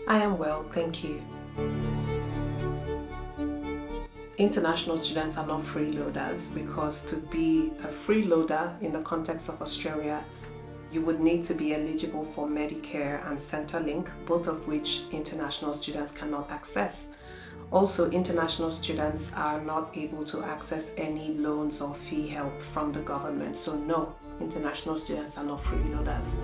I am well, thank you. International students are not freeloaders because to be a freeloader in the context of Australia, you would need to be eligible for Medicare and Centrelink, both of which international students cannot access. Also, international students are not able to access any loans or fee help from the government. So no, international students are not freeloaders.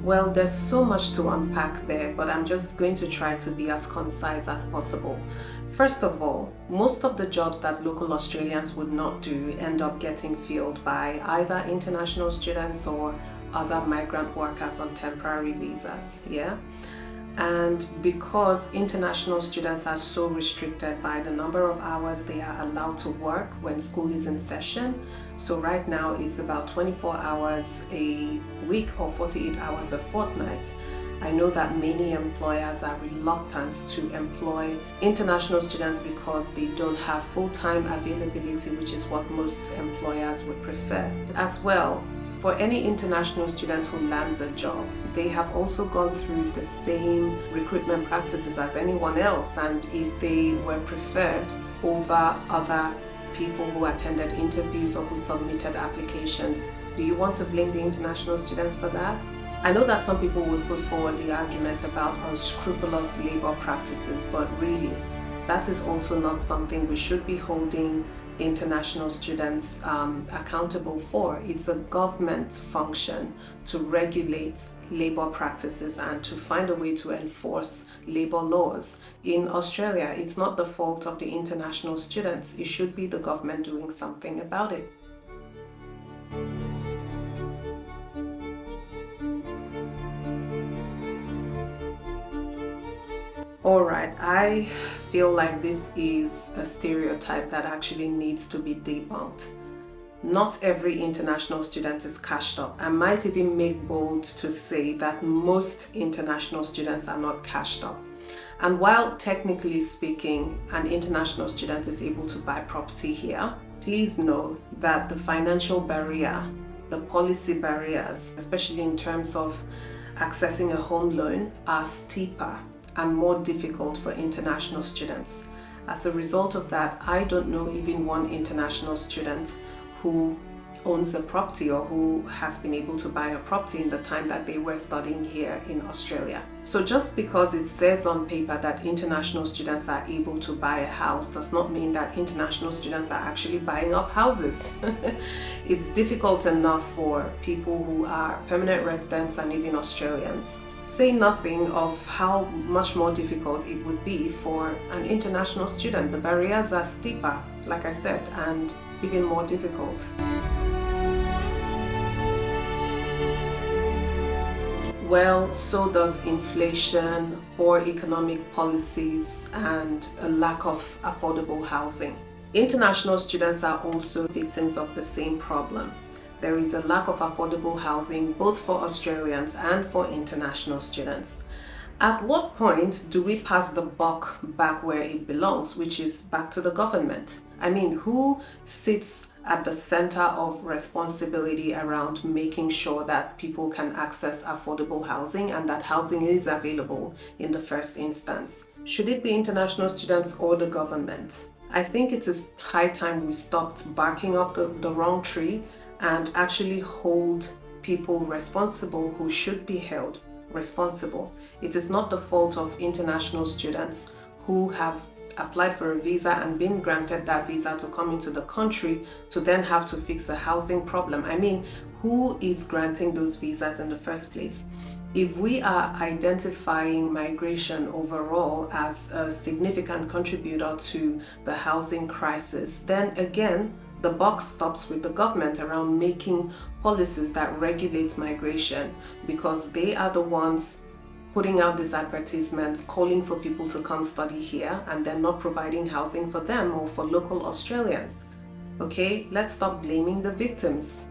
Well, there's so much to unpack there, but I'm just going to try to be as concise as possible. First of all, most of the jobs that local Australians would not do end up getting filled by either international students or other migrant workers on temporary visas, yeah? And because international students are so restricted by the number of hours they are allowed to work when school is in session, so right now it's about 24 hours a week or 48 hours a fortnight. I know that many employers are reluctant to employ international students because they don't have full-time availability, which is what most employers would prefer. As well, for any international student who lands a job, they have also gone through the same recruitment practices as anyone else, and if they were preferred over other people who attended interviews or who submitted applications, do you want to blame the international students for that? I know that some people would put forward the argument about unscrupulous labor practices, but really, that is also not something we should be holding international students accountable for. It's a government function to regulate labor practices and to find a way to enforce labor laws. In Australia, it's not the fault of the international students. It should be the government doing something about it. Alright, I feel like this is a stereotype that actually needs to be debunked. Not every international student is cashed up. I might even make bold to say that most international students are not cashed up. And while technically speaking, an international student is able to buy property here, please know that the financial barrier, the policy barriers, especially in terms of accessing a home loan, are steeper and more difficult for international students. As a result of that, I don't know even one international student who owns a property or who has been able to buy a property in the time that they were studying here in Australia. So just because it says on paper that international students are able to buy a house does not mean that international students are actually buying up houses. It's difficult enough for people who are permanent residents and even Australians. Say nothing of how much more difficult it would be for an international student. The barriers are steeper, like I said, and even more difficult. Well, so does inflation, poor economic policies, and a lack of affordable housing. International students are also victims of the same problem. There is a lack of affordable housing both for Australians and for international students. At what point do we pass the buck back where it belongs, which is back to the government? I mean, who sits at the center of responsibility around making sure that people can access affordable housing and that housing is available in the first instance? Should it be international students or the government? I think it is high time we stopped barking up the wrong tree and actually hold people responsible who should be held responsible. It is not the fault of international students who have applied for a visa and been granted that visa to come into the country to then have to fix a housing problem. I mean, who is granting those visas in the first place? If we are identifying migration overall as a significant contributor to the housing crisis, then again, the buck stops with the government around making policies that regulate migration, because they are the ones putting out these advertisements calling for people to come study here and then not providing housing for them or for local Australians. Okay, let's stop blaming the victims.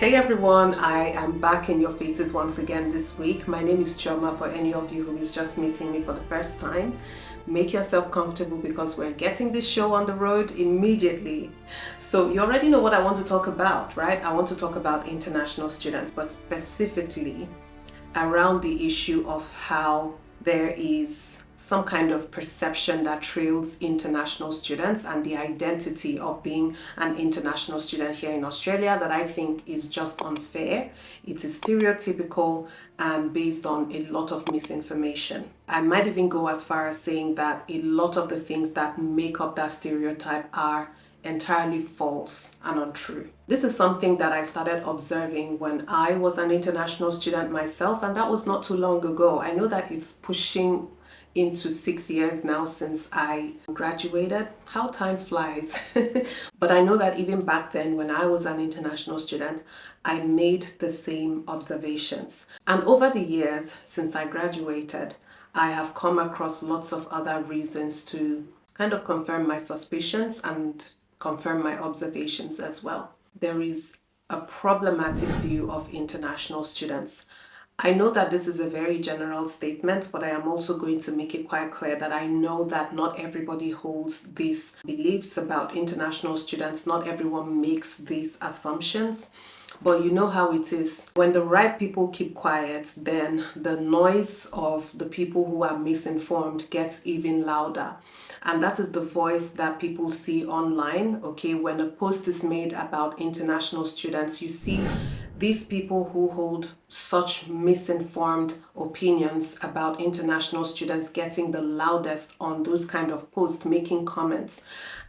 Hey everyone, I am back in your faces once again this week. My name is Chioma for any of you who is just meeting me for the first time. Make yourself comfortable because we're getting this show on the road immediately. So you already know what I want to talk about, right? I want to talk about international students, but specifically around the issue of how there is some kind of perception that trails international students and the identity of being an international student here in Australia that I think is just unfair. It is stereotypical and based on a lot of misinformation. I might even go as far as saying that a lot of the things that make up that stereotype are entirely false and untrue. This is something that I started observing when I was an international student myself, and that was not too long ago. I know that it's pushing into 6 years now since I graduated. How time flies. But I know that even back then when I was an international student, I made the same observations. And over the years since I graduated, I have come across lots of other reasons to kind of confirm my suspicions and confirm my observations as well. There is a problematic view of international students. I know that this is a very general statement, but I am also going to make it quite clear that I know that not everybody holds these beliefs about international students. Not everyone makes these assumptions. But you know how it is. When the right people keep quiet, then the noise of the people who are misinformed gets even louder. And that is the voice that people see online. Okay, when a post is made about international students, you see these people who hold such misinformed opinions about international students getting the loudest on those kind of posts, making comments.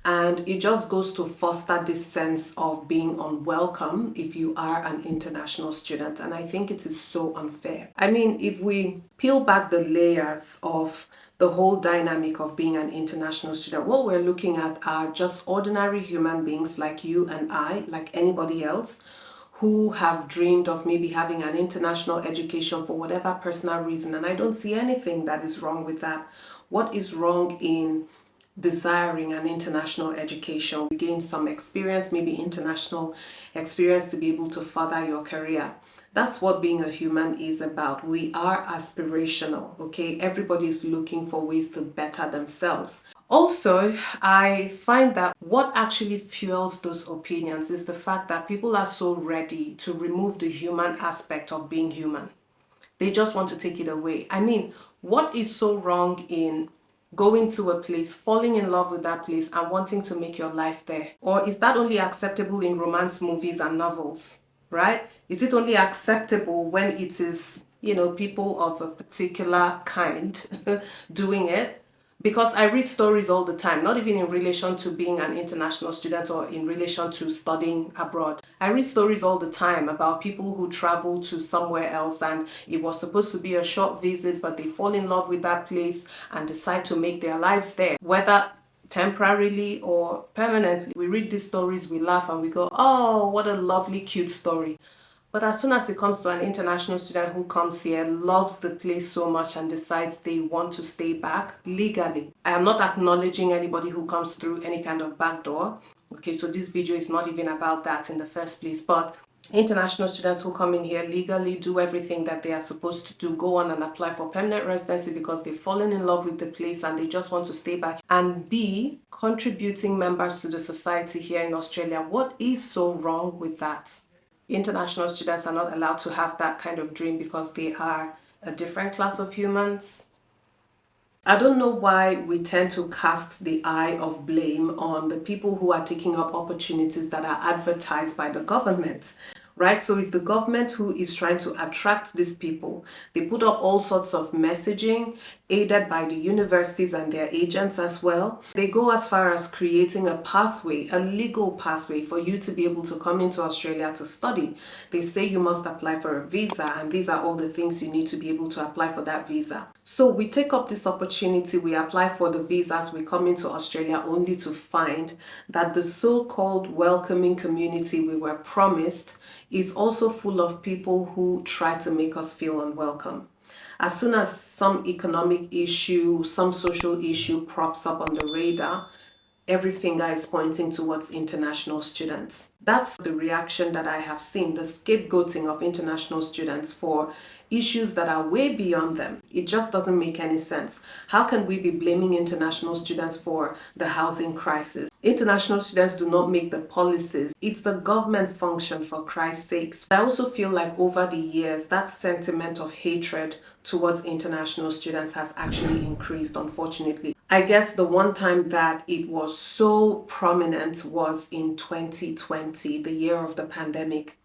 And it just goes to foster this sense of being unwelcome if you are an international student. And I think it is so unfair. I mean, if we peel back the layers of the whole dynamic of being an international student, what we're looking at are just ordinary human beings like you and I, like anybody else, who have dreamed of maybe having an international education for whatever personal reason. And I don't see anything that is wrong with that. What is wrong in desiring an international education? Gain some experience, maybe international experience to be able to further your career. That's what being a human is about. We are aspirational, okay? Everybody's looking for ways to better themselves. Also, I find that what actually fuels those opinions is the fact that people are so ready to remove the human aspect of being human. They just want to take it away. I mean, what is so wrong in going to a place, falling in love with that place and wanting to make your life there? Or is that only acceptable in romance movies and novels, right? Is it only acceptable when it is, people of a particular kind doing it? Because I read stories all the time, not even in relation to being an international student or in relation to studying abroad. I read stories all the time about people who travel to somewhere else and it was supposed to be a short visit, but they fall in love with that place and decide to make their lives there, whether temporarily or permanently. We read these stories, we laugh and we go, oh, what a lovely, cute story. But as soon as it comes to an international student who comes here, loves the place so much and decides they want to stay back legally. I am not acknowledging anybody who comes through any kind of back door. Okay, so this video is not even about that in the first place. But international students who come in here legally, do everything that they are supposed to do, go on and apply for permanent residency because they've fallen in love with the place and they just want to stay back and be contributing members to the society here in Australia. What is so wrong with that? International students are not allowed to have that kind of dream because they are a different class of humans. I don't know why we tend to cast the eye of blame on the people who are taking up opportunities that are advertised by the government. Right? So it's the government who is trying to attract these people. They put up all sorts of messaging, aided by the universities and their agents as well. They go as far as creating a pathway, a legal pathway for you to be able to come into Australia to study. They say you must apply for a visa, and these are all the things you need to be able to apply for that visa. So we take up this opportunity, we apply for the visas, we come into Australia only to find that the so-called welcoming community we were promised is also full of people who try to make us feel unwelcome. As soon as some economic issue, some social issue props up on the radar, every finger is pointing towards international students. That's the reaction that I have seen, the scapegoating of international students for issues that are way beyond them. It just doesn't make any sense. How can we be blaming international students for the housing crisis? International students do not make the policies. It's a government function, for Christ's sakes. I also feel like over the years, that sentiment of hatred towards international students has actually increased, unfortunately. I guess the one time that it was so prominent was in 2020, the year of the pandemic.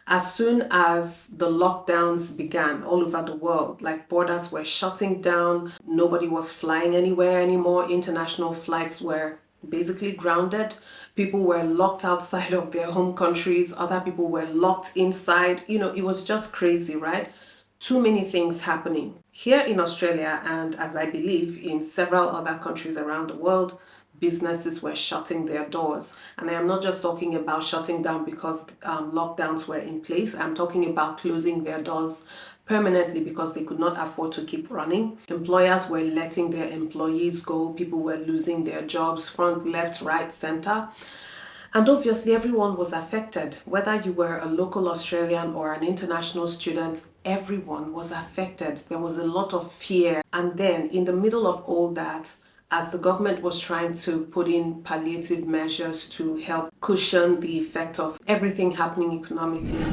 As soon as the lockdowns began all over the world, like borders were shutting down, nobody was flying anywhere anymore, international flights were basically grounded. People were locked outside of their home countries, other people were locked inside. It was just crazy, right? Too many things happening. Here in Australia, and as I believe in several other countries around the world, businesses were shutting their doors. And I am not just talking about shutting down because lockdowns were in place. I'm talking about closing their doors permanently because they could not afford to keep running. Employers were letting their employees go. People were losing their jobs, front, left, right, center. And obviously everyone was affected. Whether you were a local Australian or an international student, everyone was affected. There was a lot of fear. And then in the middle of all that, as the government was trying to put in palliative measures to help cushion the effect of everything happening economically,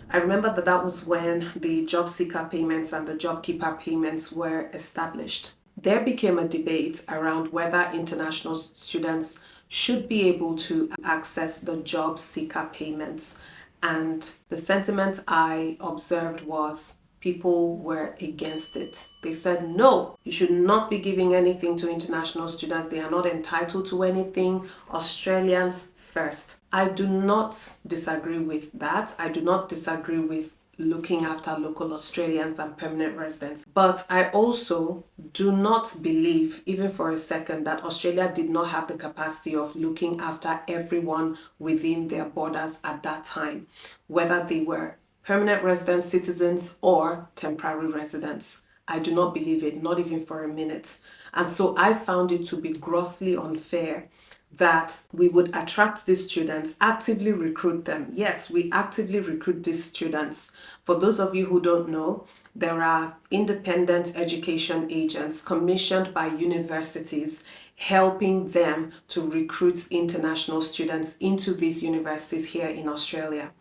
I remember that was when the job seeker payments and the job keeper payments were established. There became a debate around whether international students should be able to access the job seeker payments. And the sentiment I observed was people were against it. They said, no, you should not be giving anything to international students. They are not entitled to anything. Australians first. I do not disagree with that. I do not disagree with looking after local Australians and permanent residents. But I also do not believe, even for a second, that Australia did not have the capacity of looking after everyone within their borders at that time, whether they were permanent resident citizens or temporary residents. I do not believe it, not even for a minute. And so I found it to be grossly unfair that we would attract these students, actively recruit them. Yes, we actively recruit these students. For those of you who don't know, there are independent education agents commissioned by universities helping them to recruit international students into these universities here in Australia.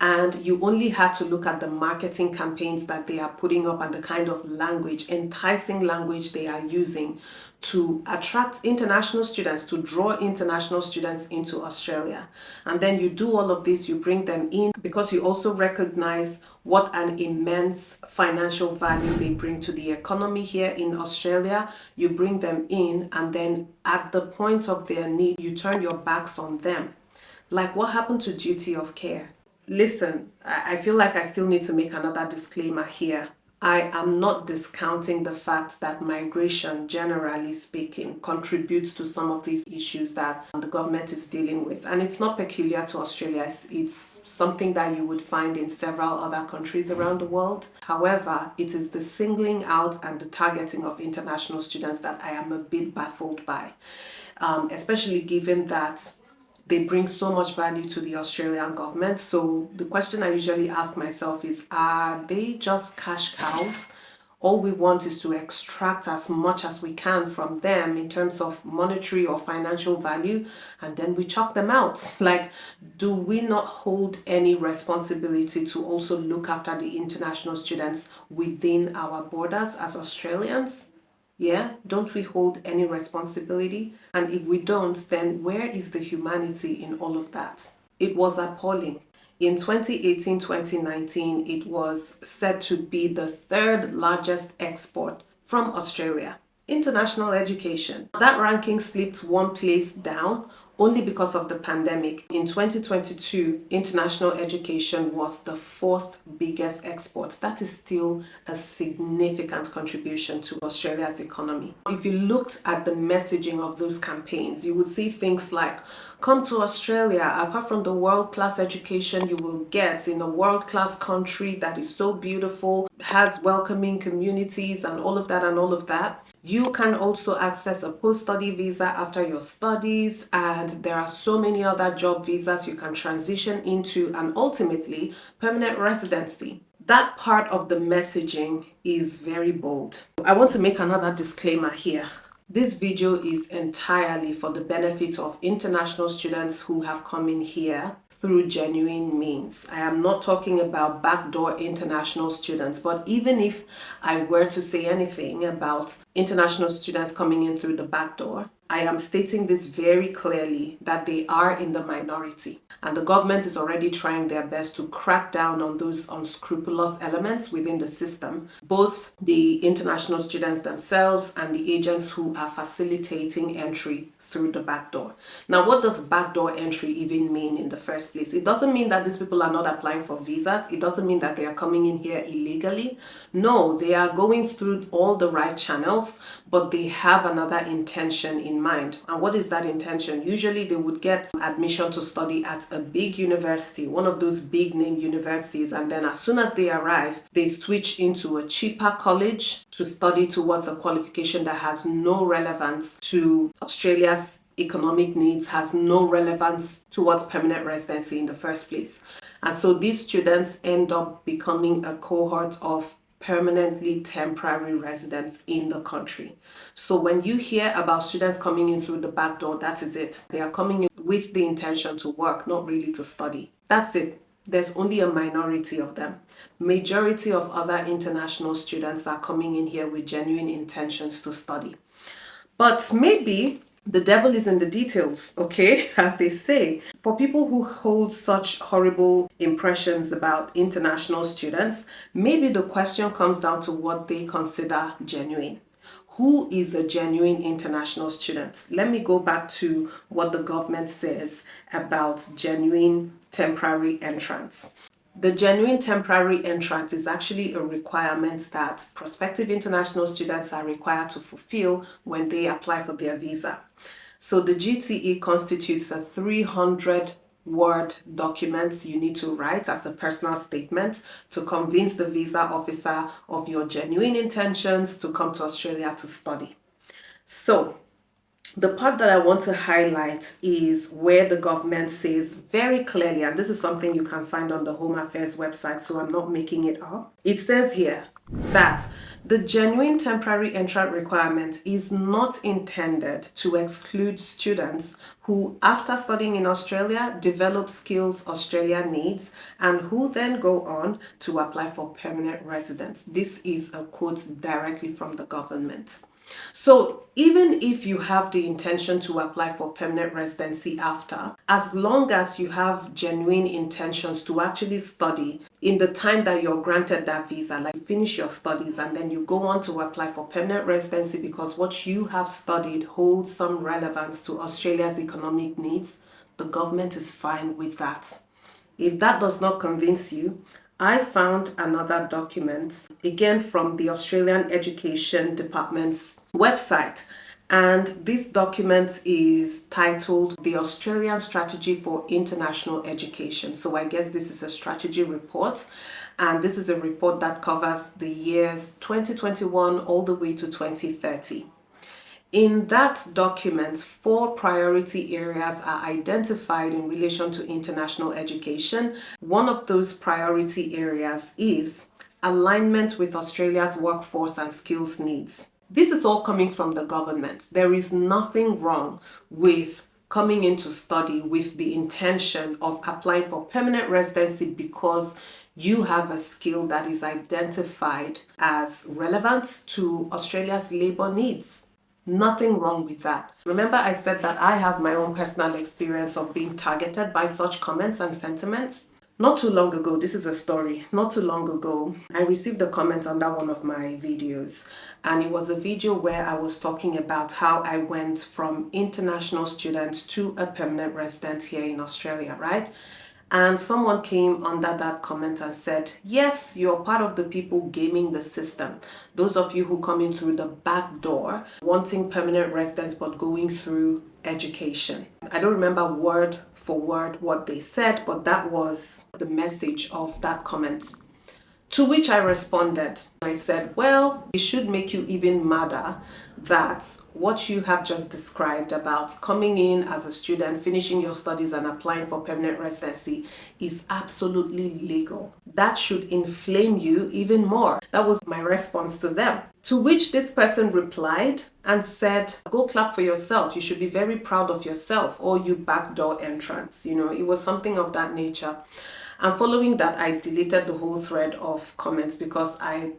And you only had to look at the marketing campaigns that they are putting up and the kind of language, enticing language they are using to attract international students, to draw international students into Australia. And then you do all of this, you bring them in because you also recognize what an immense financial value they bring to the economy here in Australia. You bring them in, and then at the point of their need, you turn your backs on them. Like what happened to duty of care? Listen, I feel like I still need to make another disclaimer here. I am not discounting the fact that migration, generally speaking, contributes to some of these issues that the government is dealing with. And it's not peculiar to Australia. It's something that you would find in several other countries around the world. However, it is the singling out and the targeting of international students that I am a bit baffled by, especially given that they bring so much value to the Australian government. So the question I usually ask myself is, are they just cash cows? All we want is to extract as much as we can from them in terms of monetary or financial value, and then we chuck them out. Like, do we not hold any responsibility to also look after the international students within our borders as Australians? Yeah, don't we hold any responsibility? And if we don't, then where is the humanity in all of that? It was appalling. In 2018-2019, it was said to be the third largest export from Australia. International education. That ranking slipped one place down only because of the pandemic. In 2022, international education was the fourth biggest export. That is still a significant contribution to Australia's economy. If you looked at the messaging of those campaigns, you would see things like Come to Australia. Apart from the world-class education you will get in a world-class country that is so beautiful, has welcoming communities and all of that, you can also access a post-study visa after your studies, and there are so many other job visas you can transition into, and ultimately permanent residency. That part of the messaging is very bold. I want to make another disclaimer here. This video is entirely for the benefit of international students who have come in here through genuine means. I am not talking about backdoor international students, but even if I were to say anything about international students coming in through the back door, I am stating this very clearly that they are in the minority, and the government is already trying their best to crack down on those unscrupulous elements within the system, both the international students themselves and the agents who are facilitating entry through the back door. Now, what does backdoor entry even mean in the first place? It doesn't mean that these people are not applying for visas. It doesn't mean that they are coming in here illegally. No, they are going through all the right channels, but they have another intention in mind. And what is that intention? Usually they would get admission to study at a big university, one of those big name universities, and then as soon as they arrive, they switch into a cheaper college to study towards a qualification that has no relevance to Australia's economic needs, has no relevance towards permanent residency in the first place. And so these students end up becoming a cohort of permanently temporary residents in the country. So when you hear about students coming in through the back door, that is it. They are coming in with the intention to work, not really to study. That's it. There's only a minority of them. Majority of other international students are coming in here with genuine intentions to study. But maybe the devil is in the details, okay, as they say. For people who hold such horrible impressions about international students, maybe the question comes down to what they consider genuine. Who is a genuine international student? Let me go back to what the government says about genuine temporary entrants. The genuine temporary entrance is actually a requirement that prospective international students are required to fulfill when they apply for their visa. So the GTE constitutes a 300-word document you need to write as a personal statement to convince the visa officer of your genuine intentions to come to Australia to study. So the part that I want to highlight is where the government says very clearly, and this is something you can find on the Home Affairs website, so I'm not making it up. It says here that the genuine temporary entrant requirement is not intended to exclude students who, after studying in Australia, develop skills Australia needs and who then go on to apply for permanent residence. This is a quote directly from the government. So even if you have the intention to apply for permanent residency after, as long as you have genuine intentions to actually study in the time that you're granted that visa, like you finish your studies and then you go on to apply for permanent residency because what you have studied holds some relevance to Australia's economic needs, the government is fine with that. If that does not convince you, I found another document, again from the Australian Education Department's website. And this document is titled The Australian Strategy for International Education. So I guess this is a strategy report. And this is a report that covers the years 2021 all the way to 2030. In that document, 4 priority areas are identified in relation to international education. One of those priority areas is alignment with Australia's workforce and skills needs. This is all coming from the government. There is nothing wrong with coming in to study with the intention of applying for permanent residency because you have a skill that is identified as relevant to Australia's labor needs. Nothing wrong with that. Remember I said that I have my own personal experience of being targeted by such comments and sentiments? Not too long ago, this is a story, not too long ago, I received a comment under one of my videos, and it was a video where I was talking about how I went from international student to a permanent resident here in Australia, right? And someone came under that comment and said, yes, you're part of the people gaming the system. Those of you who come in through the back door, wanting permanent residence but going through education. I don't remember word for word what they said, but that was the message of that comment. To which I responded. I said, well, it should make you even madder that what you have just described about coming in as a student, finishing your studies and applying for permanent residency is absolutely legal. That should inflame you even more. That was my response to them. To which this person replied and said, go clap for yourself. You should be very proud of yourself, or you backdoor entrance. You know, it was something of that nature. And following that, I deleted the whole thread of comments because I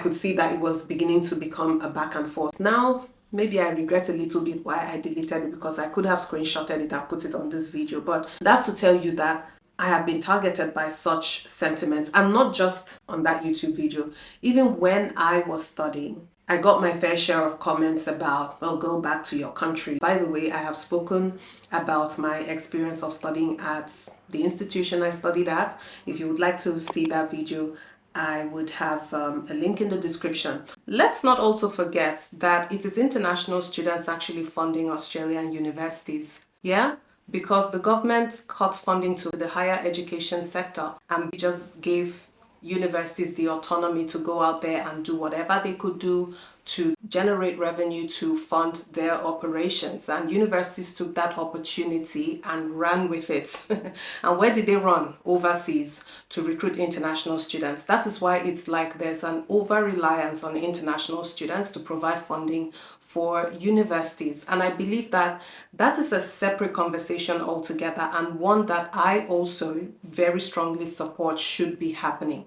could see that it was beginning to become a back and forth. Now, maybe I regret a little bit why I deleted it, because I could have screenshotted it and put it on this video. But that's to tell you that I have been targeted by such sentiments, and not just on that YouTube video. Even when I was studying, I got my fair share of comments about, well, go back to your country. By the way, I have spoken about my experience of studying at the institution I studied at. If you would like to see that video, I would have a link in the description. Let's not also forget that it is international students actually funding Australian universities. Yeah? Because the government cut funding to the higher education sector and just gave universities the autonomy to go out there and do whatever they could do to generate revenue to fund their operations. And universities took that opportunity and ran with it. And where did they run? Overseas, to recruit international students. That is why it's like there's an over-reliance on international students to provide funding for universities. And I believe that that is a separate conversation altogether, and one that I also very strongly support should be happening.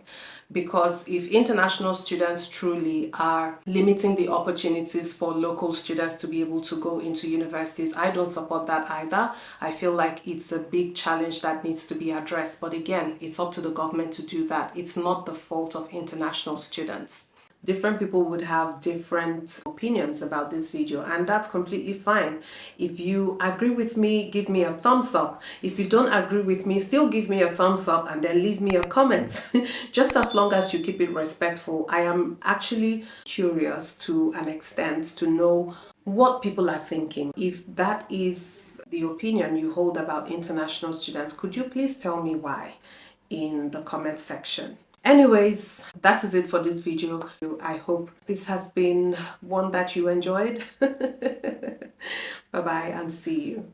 Because if international students truly are limiting the opportunities for local students to be able to go into universities, I don't support that either. I feel like it's a big challenge that needs to be addressed. But again, it's up to the government to do that. It's not the fault of international students. Different people would have different opinions about this video, and that's completely fine. If you agree with me, give me a thumbs up. If you don't agree with me, still give me a thumbs up and then leave me a comment. Just as long as you keep it respectful. I am actually curious to an extent to know what people are thinking. If that is the opinion you hold about international students, could you please tell me why in the comment section? Anyways, that is it for this video. I hope this has been one that you enjoyed. Bye bye and see you.